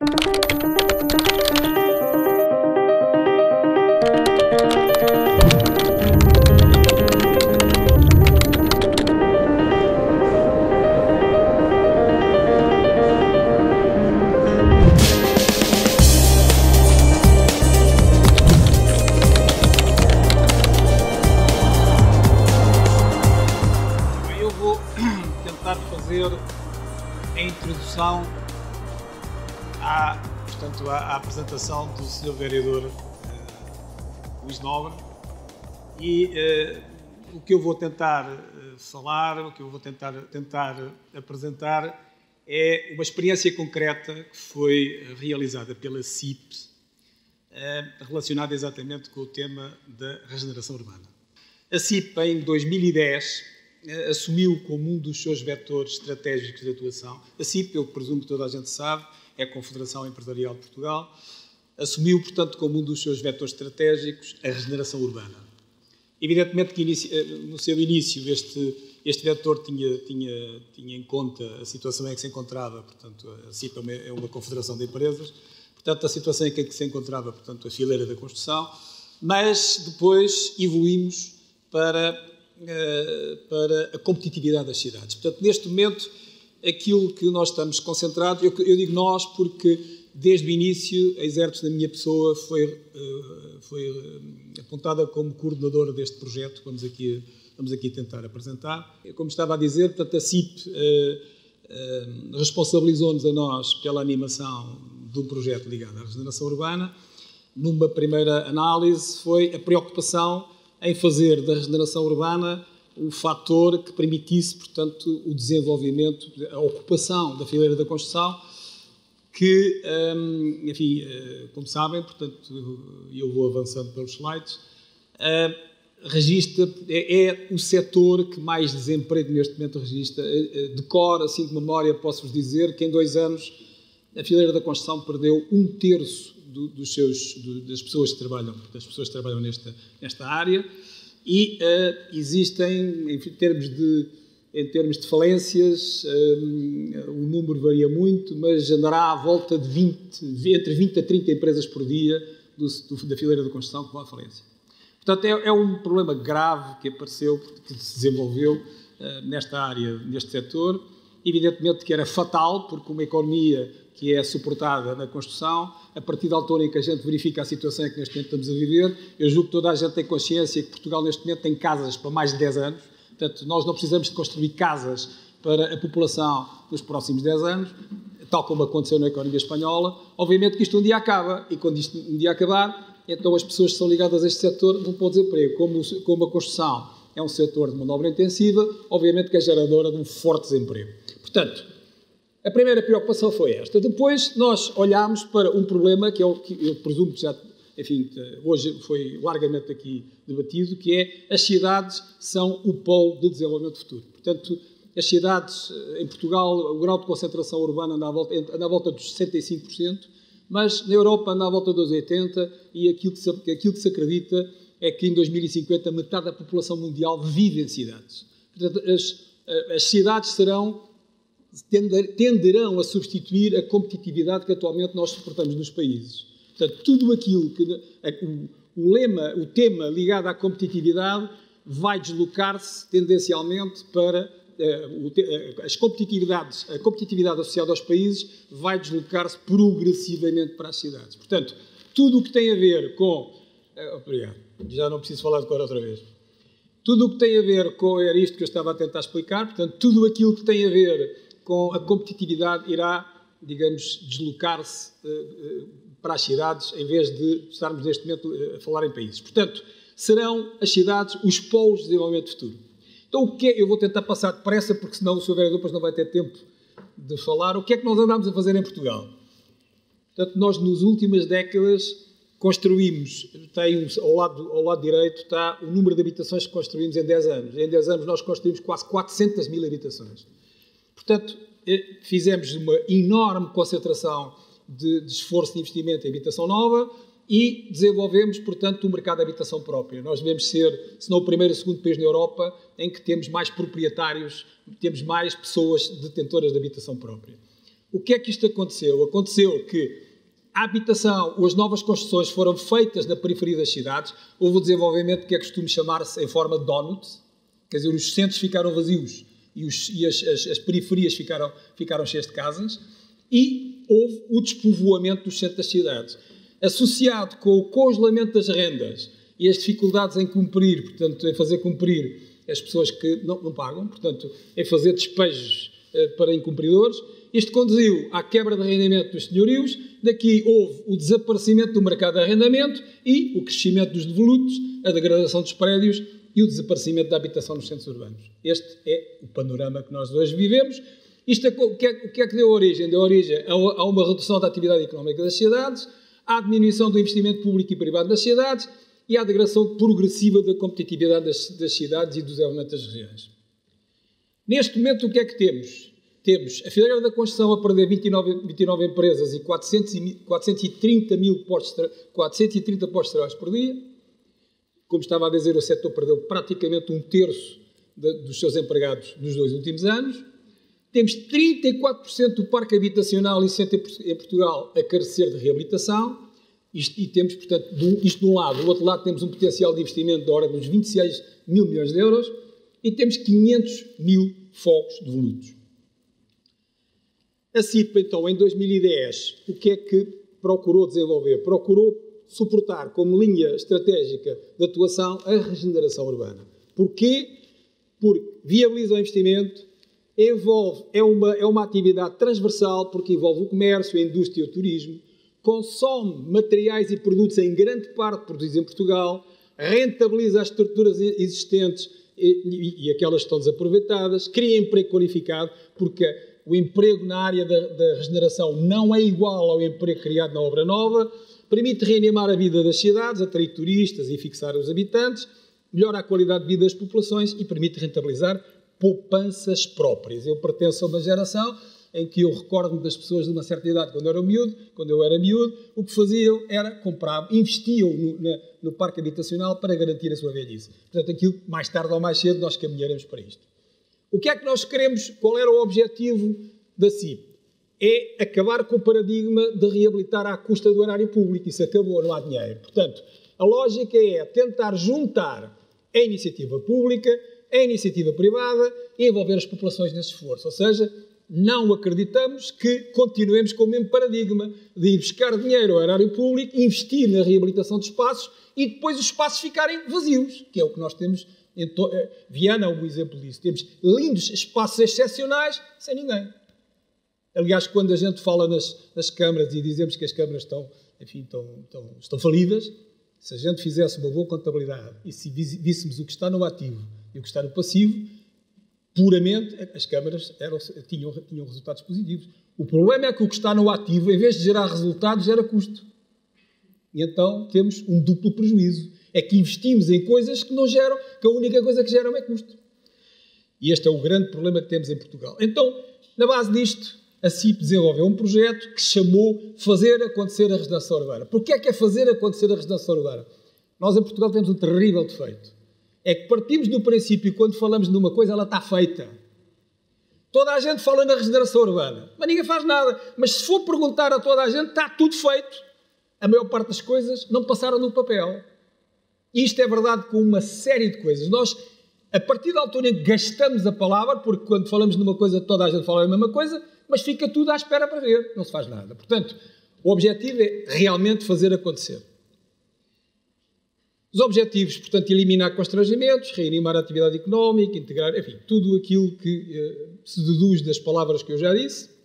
Eu vou tentar fazer a introdução à apresentação do Sr. Vereador Luís Nobre e o que eu vou tentar falar, o que eu vou tentar apresentar é uma experiência concreta que foi realizada pela CIP relacionada exatamente com o tema da regeneração urbana. A CIP, em 2010, assumiu como um dos seus vetores estratégicos de atuação, a CIP, eu presumo que toda a gente sabe, é a Confederação Empresarial de Portugal, assumiu, portanto, como um dos seus vetores estratégicos a regeneração urbana. Evidentemente que no seu início este vetor tinha em conta a situação em que se encontrava, portanto, a CIP é uma confederação de empresas, portanto, a situação em que se encontrava, portanto, a fileira da construção, mas depois evoluímos para a competitividade das cidades. Portanto, neste momento, aquilo que nós estamos concentrados, eu digo nós porque desde o início a Exertos, na minha pessoa, foi apontada como coordenadora deste projeto que vamos aqui tentar apresentar. Como estava a dizer, portanto, a CIP responsabilizou-nos a nós pela animação de um projeto ligado à regeneração urbana. Numa primeira análise foi a preocupação em fazer da regeneração urbana o fator que permitisse, portanto, o desenvolvimento, a ocupação da fileira da construção, que, enfim, como sabem, portanto, eu vou avançando pelos slides, é o setor que mais desemprego neste momento registra. De cor, assim de memória, posso-vos dizer que em 2 anos a fileira da construção perdeu 1/3 das pessoas que trabalham nesta área e existem, em termos de falências, o número varia muito, mas andará à volta de entre 20 a 30 empresas por dia da fileira da construção que vão à falência. Portanto, é um problema grave que apareceu, que se desenvolveu nesta área, neste setor. Evidentemente que era fatal, porque uma economia que é suportada na construção, a partir da altura em que a gente verifica a situação em que neste momento estamos a viver, eu julgo que toda a gente tem consciência que Portugal neste momento tem casas para mais de 10 anos, portanto nós não precisamos de construir casas para a população nos próximos 10 anos, tal como aconteceu na economia espanhola. Obviamente que isto um dia acaba, e quando isto um dia acabar, então as pessoas que são ligadas a este setor vão para o desemprego. Como a construção é um setor de mão de obra intensiva, obviamente que é geradora de um forte desemprego. Portanto, a primeira preocupação foi esta. Depois nós olhámos para um problema que é o que eu presumo que já, enfim, hoje foi largamente aqui debatido, que é as cidades são o polo de desenvolvimento futuro. Portanto, as cidades em Portugal, o grau de concentração urbana anda à volta dos 65%, mas na Europa anda à volta dos 80% e aquilo que se acredita é que em 2050 metade da população mundial vive em cidades. Portanto, as cidades tenderão a substituir a competitividade que atualmente nós suportamos nos países. Portanto, tudo aquilo que o tema ligado à competitividade vai deslocar-se tendencialmente para a competitividade associada aos países vai deslocar-se progressivamente para as cidades. Portanto, tudo o que tem a ver com... Obrigado, já não preciso falar de cor outra vez. Tudo o que tem a ver com... Era isto que eu estava a tentar explicar. Portanto, tudo aquilo que tem a ver com a competitividade irá, digamos, deslocar-se para as cidades, em vez de estarmos neste momento a falar em países. Portanto, serão as cidades os polos de desenvolvimento futuro. Então, o que é? Eu vou tentar passar depressa, porque senão o Sr. Vereador depois não vai ter tempo de falar. O que é que nós andámos a fazer em Portugal? Portanto, nós, nas últimas décadas, construímos, ao lado direito está o número de habitações que construímos em 10 anos. Em 10 anos nós construímos quase 400 mil habitações. Portanto, fizemos uma enorme concentração de esforço de investimento em habitação nova e desenvolvemos, portanto, um mercado de habitação própria. Nós devemos ser, se não o primeiro ou o segundo país na Europa, em que temos mais proprietários, temos mais pessoas detentoras de habitação própria. O que é que isto aconteceu? Aconteceu que a habitação, as novas construções foram feitas na periferia das cidades, houve o desenvolvimento que é costume chamar-se em forma de donut, quer dizer, os centros ficaram vazios e as periferias ficaram cheias de casas, e houve o despovoamento dos centros das cidades. Associado com o congelamento das rendas e as dificuldades em cumprir, portanto, em fazer cumprir as pessoas que não pagam, portanto, em fazer despejos para incumpridores, isto conduziu à quebra de arrendamento dos senhorios, daqui houve o desaparecimento do mercado de arrendamento e o crescimento dos devolutos, a degradação dos prédios e o desaparecimento da habitação nos centros urbanos. Este é o panorama que nós hoje vivemos. Isto o que é que deu origem? Deu origem a uma redução da atividade económica das cidades, à diminuição do investimento público e privado nas cidades e à degradação progressiva da competitividade das cidades e do desenvolvimento das regiões. Neste momento, o que é que temos? Temos a fileira da construção a perder 29 empresas e 430 postos de trabalho por dia. Como estava a dizer, o setor perdeu praticamente um terço dos seus empregados nos 2 últimos anos. Temos 34% do parque habitacional em Portugal a carecer de reabilitação. E temos, portanto, isto de um lado. Do outro lado temos um potencial de investimento da ordem dos 26 mil milhões de euros e temos 500 mil fogos devolutos. A CIP, então, em 2010, o que é que procurou desenvolver? Procurou suportar como linha estratégica de atuação a regeneração urbana. Porquê? Porque viabiliza o investimento, é uma atividade transversal, porque envolve o comércio, a indústria e o turismo, consome materiais e produtos em grande parte produzidos em Portugal, rentabiliza as estruturas existentes e aquelas que estão desaproveitadas, cria emprego qualificado, porque o emprego na área da regeneração não é igual ao emprego criado na obra nova, permite reanimar a vida das cidades, atrair turistas e fixar os habitantes, melhora a qualidade de vida das populações e permite rentabilizar poupanças próprias. Eu pertenço a uma geração em que eu recordo-me das pessoas de uma certa idade, quando eu era miúdo, o que faziam era compravam, investiam no parque habitacional para garantir a sua velhice. Portanto, aquilo, mais tarde ou mais cedo, nós caminharemos para isto. O que é que nós queremos? Qual era o objetivo da CIP? É acabar com o paradigma de reabilitar à custa do erário público. Isso acabou, não há dinheiro. Portanto, a lógica é tentar juntar a iniciativa pública, a iniciativa privada e envolver as populações nesse esforço. Ou seja, não acreditamos que continuemos com o mesmo paradigma de ir buscar dinheiro ao erário público, investir na reabilitação de espaços e depois os espaços ficarem vazios, que é o que nós temos. Viana é um exemplo disso. Temos lindos espaços excepcionais sem ninguém. Aliás, quando a gente fala nas câmaras e dizemos que as câmaras estão falidas, se a gente fizesse uma boa contabilidade e se víssemos o que está no ativo e o que está no passivo, puramente as câmaras tinham resultados positivos. O problema é que o que está no ativo, em vez de gerar resultados, gera custo. E então temos um duplo prejuízo. É que investimos em coisas que não geram, que a única coisa que geram é custo. E este é o grande problema que temos em Portugal. Então, na base disto, a CIP desenvolveu um projeto que chamou Fazer Acontecer a Regeneração Urbana. Porquê é fazer acontecer a regeneração urbana? Nós em Portugal temos um terrível defeito. É que partimos do princípio, quando falamos numa coisa, ela está feita. Toda a gente fala na regeneração urbana, mas ninguém faz nada. Mas se for perguntar a toda a gente, está tudo feito. A maior parte das coisas não passaram no papel. E isto é verdade com uma série de coisas. Nós, a partir da altura em que gastamos a palavra, porque quando falamos numa coisa, toda a gente fala a mesma coisa, mas fica tudo à espera para ver, não se faz nada. Portanto, o objetivo é realmente fazer acontecer. Os objetivos, portanto, eliminar constrangimentos, reanimar a atividade económica, integrar, enfim, tudo aquilo que se deduz das palavras que eu já disse.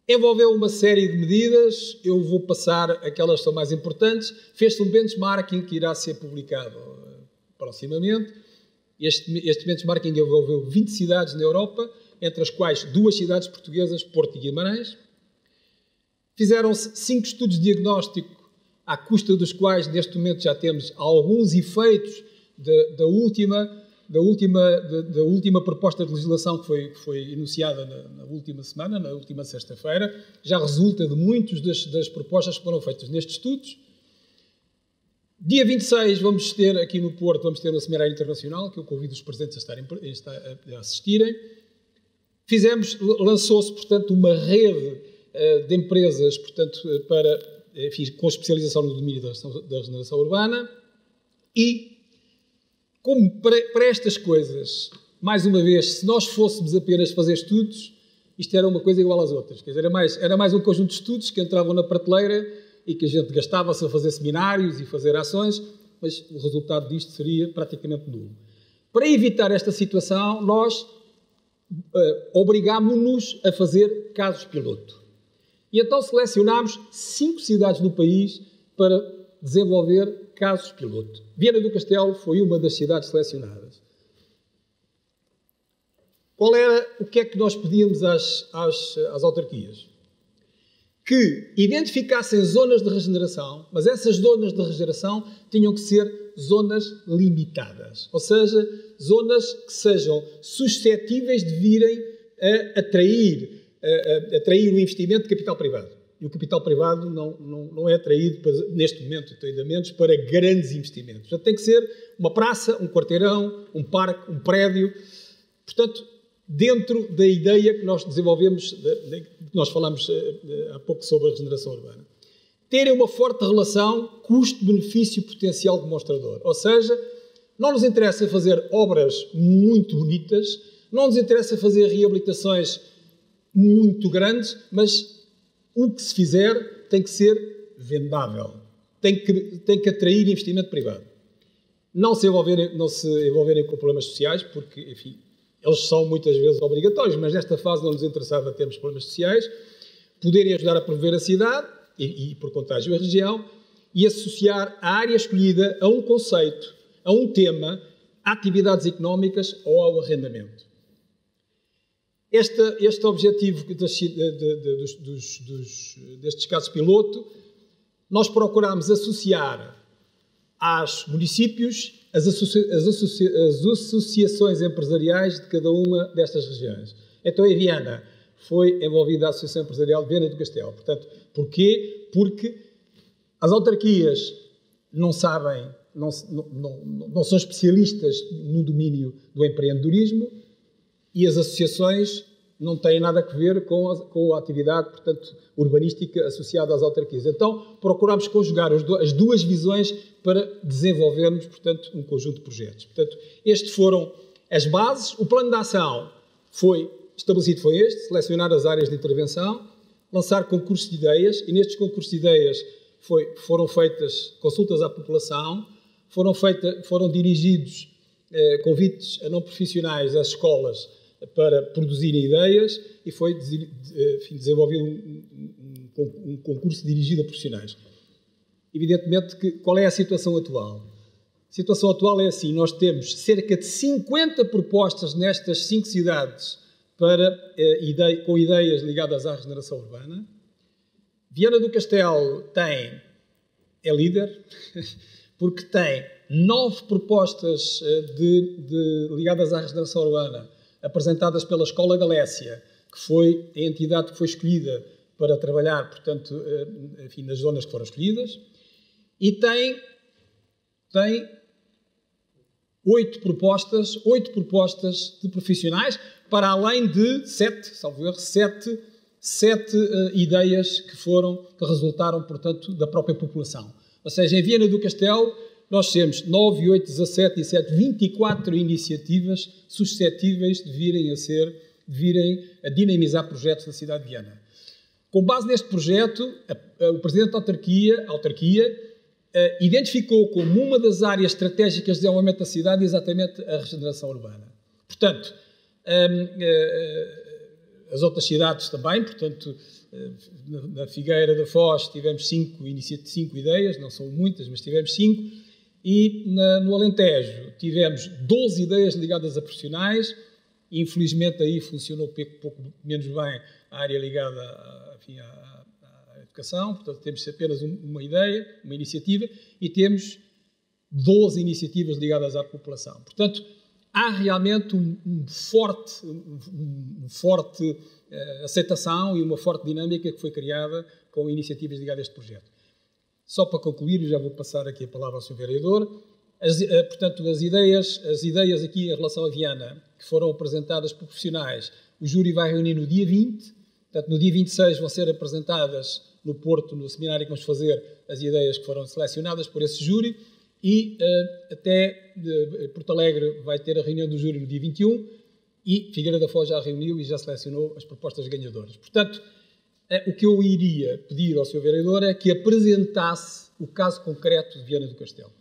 Envolveu uma série de medidas, eu vou passar aquelas que são mais importantes. Fez-se um benchmarking que irá ser publicado proximamente. Este benchmarking envolveu 20 cidades na Europa, entre as quais 2 cidades portuguesas, Porto e Guimarães. Fizeram-se 5 estudos de diagnóstico, à custa dos quais, neste momento, já temos alguns efeitos da última proposta de legislação que foi enunciada na última semana, na última sexta-feira. Já resulta de muitas das propostas que foram feitas nestes estudos. Dia 26 vamos ter, aqui no Porto, um seminário internacional, que eu convido os presentes a assistirem. lançou-se, portanto, uma rede de empresas, portanto, com especialização no domínio da regeneração urbana e, como para estas coisas, mais uma vez, se nós fôssemos apenas fazer estudos, isto era uma coisa igual às outras. Quer dizer, era mais um conjunto de estudos que entravam na prateleira e que a gente gastava-se a fazer seminários e fazer ações, mas o resultado disto seria praticamente nulo. Para evitar esta situação, nós obrigámos-nos a fazer casos piloto. E então selecionámos 5 cidades no país para desenvolver casos piloto. Viana do Castelo foi uma das cidades selecionadas. O que é que nós pedíamos às autarquias? Que identificassem zonas de regeneração, mas essas zonas de regeneração tinham que ser zonas limitadas, ou seja, zonas que sejam suscetíveis de virem a atrair o investimento de capital privado. E o capital privado não é atraído, neste momento, ainda menos, para grandes investimentos. Portanto, tem que ser uma praça, um quarteirão, um parque, um prédio. Portanto, dentro da ideia que nós desenvolvemos, que nós falamos há pouco sobre a regeneração urbana. Terem uma forte relação custo-benefício potencial demonstrador. Ou seja, não nos interessa fazer obras muito bonitas, não nos interessa fazer reabilitações muito grandes, mas o que se fizer tem que ser vendável, tem que atrair investimento privado. Não se envolverem com problemas sociais, porque, enfim, eles são muitas vezes obrigatórios, mas nesta fase não nos interessava termos problemas sociais, poderem ajudar a promover a cidade e por contágio, a região, e associar a área escolhida a um conceito, a um tema, a atividades económicas ou ao arrendamento. Este objetivo destes casos piloto, nós procurámos associar aos municípios as associações empresariais de cada uma destas regiões. Então, em Viana, foi envolvida a Associação Empresarial de Viana do Castelo. Portanto, porquê? Porque as autarquias não sabem, não são especialistas no domínio do empreendedorismo e as associações não têm nada a ver com a atividade, portanto, urbanística associada às autarquias. Então, procurámos conjugar as duas visões para desenvolvermos, portanto, um conjunto de projetos. Portanto, estes foram as bases. O plano de ação estabelecido foi este: selecionar as áreas de intervenção, lançar concursos de ideias, e nestes concursos de ideias foram feitas consultas à população, foram dirigidos convites a não profissionais às escolas para produzirem ideias e foi desenvolvido um concurso dirigido a profissionais. Evidentemente, qual é a situação atual? A situação atual é assim: nós temos cerca de 50 propostas nestas 5 cidades com ideias ligadas à regeneração urbana. Viana do Castelo é líder, porque tem 9 propostas ligadas à regeneração urbana apresentadas pela Escola Galécia, que foi a entidade que foi escolhida para trabalhar, portanto, enfim, nas zonas que foram escolhidas, e tem 8 propostas de profissionais, para além de 7 ideias que resultaram, portanto, da própria população. Ou seja, em Viana do Castelo, nós temos 9, 8, 17 e 7, 24 iniciativas suscetíveis de virem a dinamizar projetos na cidade de Viana. Com base neste projeto, o Presidente da autarquia identificou como uma das áreas estratégicas de desenvolvimento da cidade exatamente a regeneração urbana. Portanto, as outras cidades também, portanto, na Figueira da Foz tivemos 5 ideias, não são muitas, mas tivemos 5, e no Alentejo tivemos 12 ideias ligadas a profissionais, e infelizmente aí funcionou pouco menos bem a área ligada à educação, portanto temos apenas uma ideia, uma iniciativa, e temos 12 iniciativas ligadas à população. Portanto, há realmente uma forte aceitação e uma forte dinâmica que foi criada com iniciativas ligadas a este projeto. Só para concluir, já vou passar aqui a palavra ao Sr. Vereador, Portanto, as ideias aqui em relação a Viana, que foram apresentadas por profissionais, o júri vai reunir no dia 20, portanto, no dia 26 vão ser apresentadas no Porto, no seminário que vamos fazer, as ideias que foram selecionadas por esse júri, e até Porto Alegre vai ter a reunião do júri no dia 21, e Figueira da Foz já reuniu e já selecionou as propostas ganhadoras. Portanto, o que eu iria pedir ao Sr. Vereador é que apresentasse o caso concreto de Viana do Castelo.